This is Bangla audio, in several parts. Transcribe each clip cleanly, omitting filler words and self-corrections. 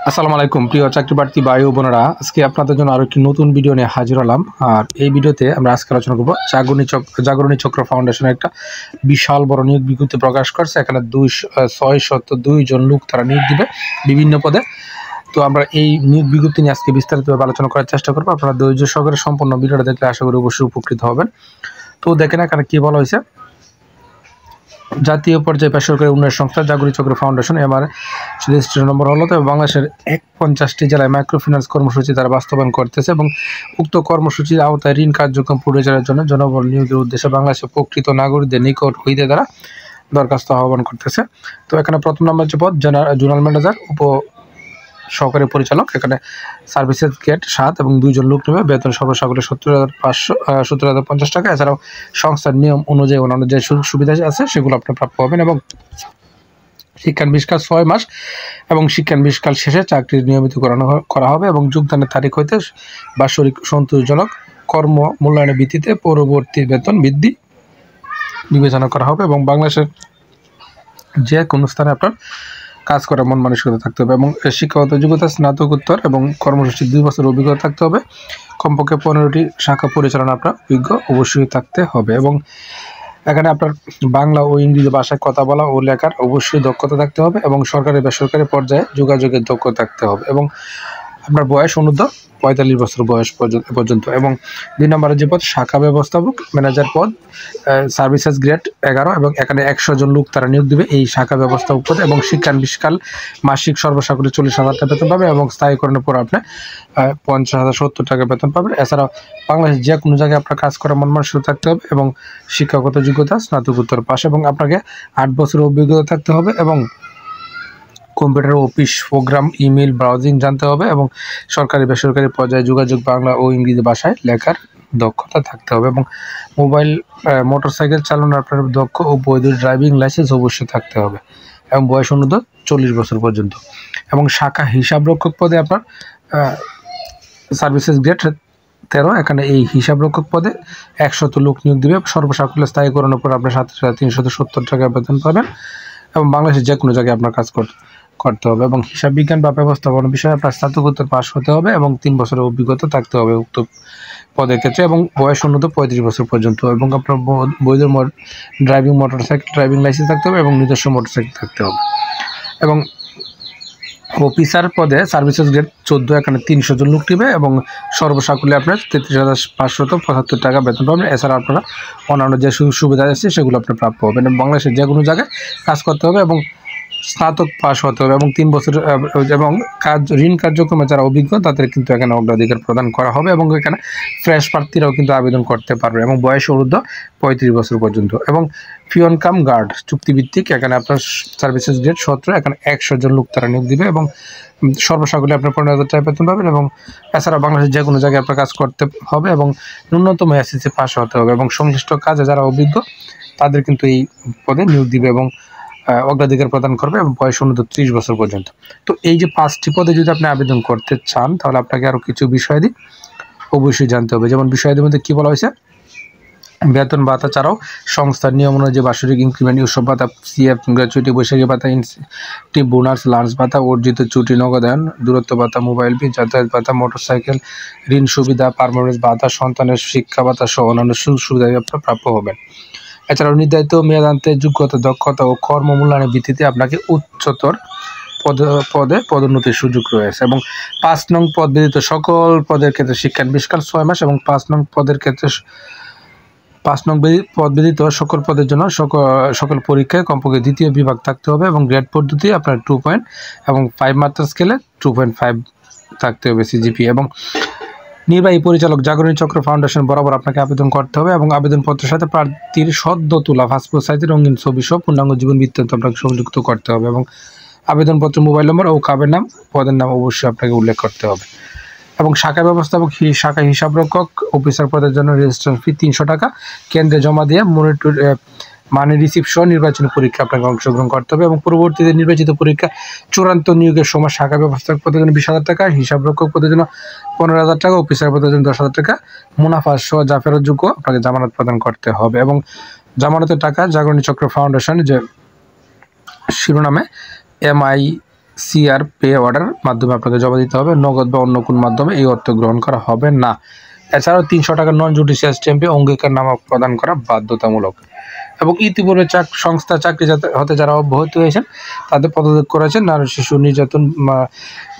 আসসালামু আলাইকুম প্রিয় চাকরি প্রার্থী ভাই ও বোনেরা, আজকে আপনাদের জন্য আরো একটি নতুন ভিডিও নিয়ে হাজির হলাম। আর এই ভিডিওতে আমরা আজকে আলোচনা করব জাগরণী চক্র ফাউন্ডেশনের একটা বিশাল বড় নিয়োগ বিজ্ঞপ্তি প্রকাশ করছে। এখানে 602 জন লোক তারা নিয়োগ দিবে বিভিন্ন পদে। তো আমরা এই নিয়োগ বিজ্ঞপ্তি নিয়ে আজকে বিস্তারিতভাবে আলোচনা করার চেষ্টা করবো। আপনারা ধৈর্য সহকারে সম্পূর্ণ ভিডিওটা দেখলে আশা করি অবশ্যই উপকৃত হবেন। তো দেখেন এখানে কি বলা হয়েছে। জাতীয় পর্যায়ে বেসরকারি উন্নয়ন সংস্থা জাগরণী চক্র ফাউন্ডেশন এবার রেজিস্ট্রেশন নম্বর হলো। তবে বাংলাদেশের 51টি জেলায় মাইক্রো ফিন্যান্স কর্মসূচি তারা বাস্তবায়ন করতেছে এবং উক্ত কর্মসূচির আওতায় ঋণ কার্যক্রম পরিচালনার জন্য জনবল নিয়োগের উদ্দেশ্যে বাংলাদেশের প্রকৃত নাগরিকদের নিকট হইতে তারা দরখাস্ত আহ্বান করতেছে। তো এখানে প্রথম নম্বর যে পদ জোনাল ম্যানেজার সহকারী পরিচালক, এখানে সার্ভিসেস গ্রেড 7 এবং 2 জন লোক নেবে। বেতন সর্বসাকুল্যে 70,50 টাকা। এছাড়াও সংস্থার নিয়ম অনুযায়ী অন্যান্য যে সুযোগ সুবিধা আছে সেগুলো আপনি প্রাপ্য হবেন এবং শিক্ষানবিষ্কাল 6 মাস এবং শিক্ষানবিষ্কাল শেষে চাকরি নিয়মিত করা হবে এবং যোগদানের তারিখ হইতে বাৎসরিক সন্তোষজনক কর্ম মূল্যায়নের ভিত্তিতে পরবর্তী বেতন বৃদ্ধি বিবেচনা করা হবে এবং বাংলাদেশের যে কোনো স্থানে আপনার কাজ করার মন মানসিকতা থাকতে হবে এবং শিক্ষাগত যোগ্যতা স্নাতকোত্তর এবং কর্মসূচির 2 বছর অভিজ্ঞতা থাকতে হবে। কমপক্ষে 15টি শাখা পরিচালনা আপনার অভিজ্ঞ অবশ্যই থাকতে হবে এবং এখানে আপনার বাংলা ও ইংরেজি ভাষায় কথা বলা ও লেখার অবশ্যই দক্ষতা থাকতে হবে এবং সরকারি বেসরকারি পর্যায়ে যোগাযোগের দক্ষতা থাকতে হবে এবং আপনার বয়স অনূর্ধ্ব 45 বছর বয়স পর্যন্ত এবং 2 নম্বরের যে পদ শাখা ব্যবস্থাপক ম্যানেজার পদ সার্ভিসেস গ্রেড 11 এবং এখানে 100 জন লোক তারা নিয়োগ দেবে এই শাখা ব্যবস্থাপক পদে এবং শিক্ষানবিষ্কাল মাসিক সর্বসাকুল্যে 40,000 টাকা বেতন পাবে এবং স্থায়ীকরণের পর আপনি 50,070 টাকা বেতন পাবেন। এছাড়াও বাংলাদেশ যে কোনো জায়গায় আপনার কাজ করার মন মানসিকতা থাকতে হবে এবং শিক্ষাগত যোগ্যতা স্নাতকোত্তর পাশ এবং আপনাকে 8 বছরের অভিজ্ঞতা থাকতে হবে এবং computer office program email browsing জানতে হবে এবং সরকারি বেসরকারি পর্যায়ে যোগাযোগ বাংলা ও ইংরেজি ভাষায় লেখার দক্ষতা থাকতে হবে এবং মোটরসাইকেল চালানোর আপনার দক্ষ ও বৈধ ড্রাইভিং লাইসেন্স অবশ্যই থাকতে হবে এবং বয়স অনূর্ধ্ব 40 বছর পর্যন্ত এবং শাখা হিসাবরক্ষক পদে আপনার সার্ভিসেস গ্রেড 13 এখানে এই হিসাবরক্ষক পদে 100 লোক নিয়োগ দেবে। সর্বসাকুল্যে স্থায়ীকরণের পর আপনার 7,370 টাকা বেতন পাবেন এবং বাংলাদেশের যে কোনো জায়গায় আপনার কাজ করতে হবে এবং হিসাব বিজ্ঞান বা ব্যবস্থাপনা বিষয়ে আপনার স্নাতকোত্তর পাস হতে হবে এবং 3 বছরের অভিজ্ঞতা থাকতে হবে উক্ত পদের ক্ষেত্রে এবং বয়স অনূর্ধ্ব 35 বছর পর্যন্ত এবং আপনার বৈধ মোটরসাইকেল ড্রাইভিং লাইসেন্স থাকতে হবে এবং নিজস্ব মোটরসাইকেল থাকতে হবে এবং অফিসার পদে সার্ভিসেস গ্রেড 14 এখানে 300 জন লোক নেবে এবং সর্বসাকুল্যে আপনার 33,575 টাকা বেতন পাবেন। এছাড়া আপনারা অন্যান্য যে সুযোগ সুবিধা আছে সেগুলো আপনি প্রাপ্য হবেন এবং বাংলাদেশের যে কোনো জায়গায় কাজ করতে হবে এবং স্নাতক পাস হতে হবে এবং 3 বছর এবং ঋণ কার্যক্রমে যারা অভিজ্ঞ তাদের কিন্তু এখানে অগ্রাধিকার প্রদান করা হবে এবং এখানে ফ্রেশ প্রার্থীরাও কিন্তু আবেদন করতে পারবে এবং বয়স অনূর্ধ্ব 35 বছর পর্যন্ত এবং পিয়ন কাম গার্ড চুক্তিভিত্তিক এখানে আপনার সার্ভিসেস গ্রেড 17 এখানে 100 জন লোক তারা নিয়োগ দিবে এবং সর্বসাকুল্যে আপনার 15,000 টাকা বেতন পাবেন এবং এছাড়া বাংলাদেশের যে কোনো জায়গায় আপনার কাজ করতে হবে এবং ন্যূনতম এসএসসি পাস হতে হবে এবং সংশ্লিষ্ট কাজে যারা অভিজ্ঞ তাদের কিন্তু এই পদে নিয়োগ দিবে এবং অগ্রাধিকার প্রদান করবে এবং বয়স অনূর্ধ্ব 30 বছর পর্যন্ত। তো এই যে 5টি পদে যদি আপনি আবেদন করতে চান তাহলে আপনাকে আরও কিছু বিষয়াদি অবশ্যই জানতে হবে। যেমন বিষয়াদির মধ্যে কী বলা হয়েছে, বেতন ভাতা ছাড়াও সংস্থার নিয়ম অনুযায়ী বার্ষিক ইনক্রিমেন্ট উৎসব ভাতা সিএফ গ্র্যাচুইটি বৈশাখী ভাতা ইনসেন্টিভ বোনাস লাঞ্চ ভাতা অর্জিত ছুটি নগদায়ন দূরত্ব ভাতা মোবাইল বিল যাতায়াত ভাতা মোটরসাইকেল ঋণ সুবিধা পারমানেন্ট ভাতা সন্তানের শিক্ষা ভাতা সহ অন্যান্য সুযোগ সুবিধা আপনার প্রাপ্য হবেন। এছাড়াও নির্ধারিত মেয়াদান্তে যোগ্যতা দক্ষতা ও কর্ম মূল্যায়নের ভিত্তিতে আপনাকে উচ্চতর পদে পদোন্নতির সুযোগ রয়েছে এবং 5 নং পদ ব্যতীত সকল পদের ক্ষেত্রে শিক্ষানবিষ্কাল 6 মাস এবং 5 নং পদের ক্ষেত্রে 5 নং পদ ব্যতীত সকল পদের জন্য সকল পরীক্ষায় কমপক্ষে দ্বিতীয় বিভাগ থাকতে হবে এবং গ্রেড পদ্ধতি আপনার 2 পয়েন্ট এবং 5 মাত্রা স্কেলে 2.5 থাকতে হবে সিজিপি এবং নির্বাহী পরিচালক জাগরণী চক্র ফাউন্ডেশন বরাবর আপনাকে আবেদন করতে হবে এবং আবেদনপত্রের সাথে প্রার্থীর সদ্য তোলা পাসপোর্ট সাইজের রঙিন ছবি সহ পূর্ণাঙ্গ জীবন বৃত্তান্ত আপনাকে সংযুক্ত করতে হবে এবং আবেদনপত্র মোবাইল নম্বর ও কাবের নাম পদের নাম অবশ্যই আপনাকে উল্লেখ করতে হবে এবং শাখা ব্যবস্থাপক শাখা হিসাবরক্ষক অফিসার পদের জন্য রেজিস্ট্রেশন ফি 300 টাকা কেন্দ্রে জমা দিয়ে মানি রিসিপ্ট সহ নির্বাচনী পরীক্ষা আপনাকে অংশগ্রহণ করতে হবে এবং পরবর্তীতে নির্বাচিত পরীক্ষা চূড়ান্ত নিয়োগের সময় শাখা ব্যবস্থাপক পদের জন্য 20,000 টাকা, হিসাবরক্ষক পদের জন্য 15,000 টাকা, অফিসার পদের জন্য 10,000 টাকা মুনাফা সহ যা ফেরতযোগ্য আপনাকে জামানত প্রদান করতে হবে এবং জামানতের টাকা জাগরণী চক্র ফাউন্ডেশন যে শিরোনামে MI সিআর পে অর্ডার মাধ্যমে আপনাকে জমা দিতে হবে। নগদ বা অন্য কোনো মাধ্যমে এই অর্থ গ্রহণ করা হবে না। এছাড়াও 300 টাকা নন জুডিশিয়াল স্ট্যাম্পে অঙ্গীকারনামা প্রদান করা বাধ্যতামূলক। এবং ইতিপূর্বে সংস্থা চাকরি হতে যারা অব্যাহত হয়েছেন তাদের পদত্যাগ করেছেন, নারী শিশু নির্যাতন,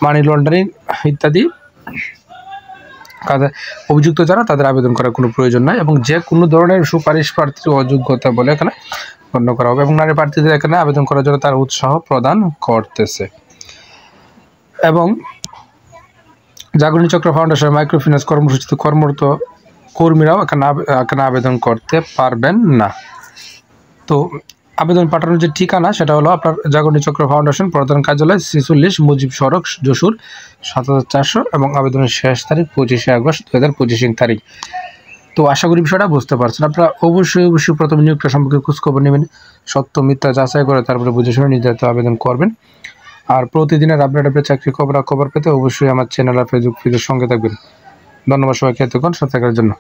মানি লন্ডারিং ইত্যাদি কাজে অভিযুক্ত যারা, তাদের আবেদন করার কোনো প্রয়োজন নাই এবং যে কোনো ধরনের সুপারিশ প্রার্থীর অযোগ্যতা বলে এখানে গণ্য করা হবে এবং নারী প্রার্থীদের এখানে আবেদন করার জন্য তারা উৎসাহ প্রদান করতেছে। এবং জাগরণী চক্র ফাউন্ডেশন মাইক্রোফিন্যান্স কর্মসূচিতে কর্মরত কর্মীরাও এখানে আবেদন করতে পারবেন না। তো আবেদন পাঠানোর যে ঠিকানা সেটা হলো আপনার জাগরণী চক্র ফাউন্ডেশন, প্রধান কার্যালয় 46 মুজিব সড়ক, যশোর 7400 এবং আবেদনের শেষ তারিখ 25 আগস্ট 2025 তারিখ। তো আশা করি বিষয়টা বুঝতে পারছেন। আপনারা অবশ্যই প্রথমে নিয়োগটা সম্পর্কে খোঁজখবর নেবেন, সত্য মিথ্যা যাচাই করে তারপরে বুঝে শুনে নির্ধারিত আবেদন করবেন। আর প্রতিদিনের আপডেট চাকরি খবর পেতে অবশ্যই আমার চ্যানেল আর ফেসবুক পেজের সঙ্গে থাকবেন। ধন্যবাদ সবাইকে এতক্ষণ সাথে থাকার জন্য।